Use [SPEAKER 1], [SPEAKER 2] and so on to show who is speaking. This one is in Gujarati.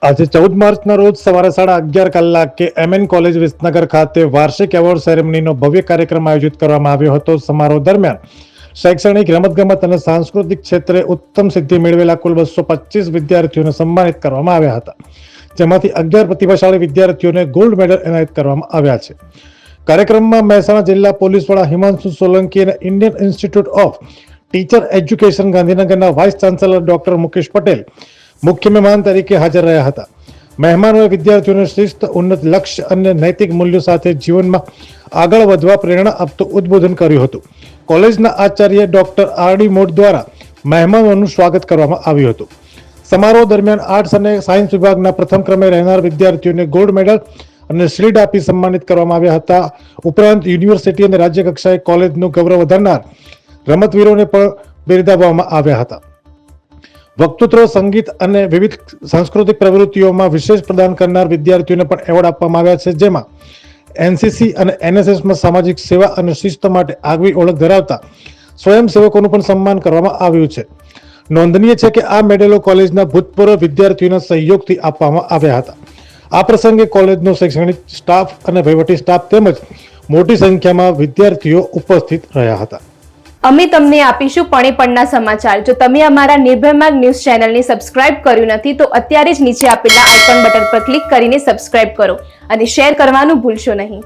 [SPEAKER 1] આજે 14 માર્ચના રોજ સવારે 11:30 કલાકે MN કોલેજ વિસનગર ખાતે વાર્ષિક એવોર્ડ સેરેમનીનો ભવ્ય કાર્યક્રમ આયોજિત કરવામાં આવ્યો હતો। સમારોહ દરમિયાન શૈક્ષણિક, રમતગમત અને સાંસ્કૃતિક ક્ષેત્રે ઉત્તમ સિદ્ધિ મેળવેલા કુલ 225 વિદ્યાર્થીઓને સન્માનિત કરવામાં આવ્યા હતા, જેમાંથી 11 પ્રતિભાશાળી વિદ્યાર્થીઓને ગોલ્ડ મેડલ એનાયત કરવામાં આવ્યા છે। કાર્યક્રમમાં મહેસાણા જિલ્લા પોલીસ વડા હિમાંશુ સોલંકી અને Indian institute of teacher education ગાંધીનગરના vice chancellor doctor Mukesh Patel મુખ્ય મહેમાન તરીકે હાજર રહ્યા હતા। મહેમાનોએ વિદ્યાર્થીઓને શિસ્ત, ઉન્નત લક્ષ્ય અને નૈતિક મૂલ્યો સાથે જીવનમાં આગળ વધવા પ્રેરણા આપતું ઉદ્બોધન કર્યું હતું। કોલેજના આચાર્ય ડોક્ટર RD મોડ દ્વારા મહેમાનોનું સ્વાગત કરવામાં આવ્યું હતું। સમારોહ દરમિયાન આર્ટ્સ અને સાયન્સ વિભાગના પ્રથમ ક્રમે રહેનાર વિદ્યાર્થીઓને ગોલ્ડ મેડલ અને શિલ્ડ આપી સન્માનિત કરવામાં આવ્યા હતા। ઉપરાંત યુનિવર્સિટી અને રાજ્ય કક્ષાએ કોલેજનું ગૌરવ વધારનાર રમતવીરોને પણ બિરદાવવામાં આવ્યા હતા। વક્તૃત્વ, સંગીત અને વિવિધ સાંસ્કૃતિક પ્રવૃત્તિઓમાં વિશેષ પ્રદાન કરનાર વિદ્યાર્થીઓને પણ એવોર્ડ આપવામાં આવ્યા છે, જેમાં NCC અને NSSમાં સામાજિક સેવા અને શિસ્ત માટે આગવી ઓળખ ધરાવતા સ્વયંસેવકોનું પણ સન્માન કરવામાં આવ્યું છે। નોંધનીય છે કે આ મેડલો કોલેજના ભૂતપૂર્વ વિદ્યાર્થીઓના સહયોગથી આપવામાં આવ્યા હતા। આ પ્રસંગે કોલેજનો શૈક્ષણિક સ્ટાફ અને વહીવટી સ્ટાફ તેમજ મોટી સંખ્યામાં વિદ્યાર્થીઓ ઉપસ્થિત રહ્યા હતા।
[SPEAKER 2] અમે તમને આપીશું પળે-પળના સમાચાર। જો તમે અમારા નિર્ભય માર્ગ ન્યૂઝ ચેનલને સબસ્ક્રાઇબ કર્યું નથી તો અત્યારે જ નીચે આપેલા આઇકોન બટન પર ક્લિક કરીને સબસ્ક્રાઇબ કરો અને શેર કરવાનું ભૂલશો નહીં।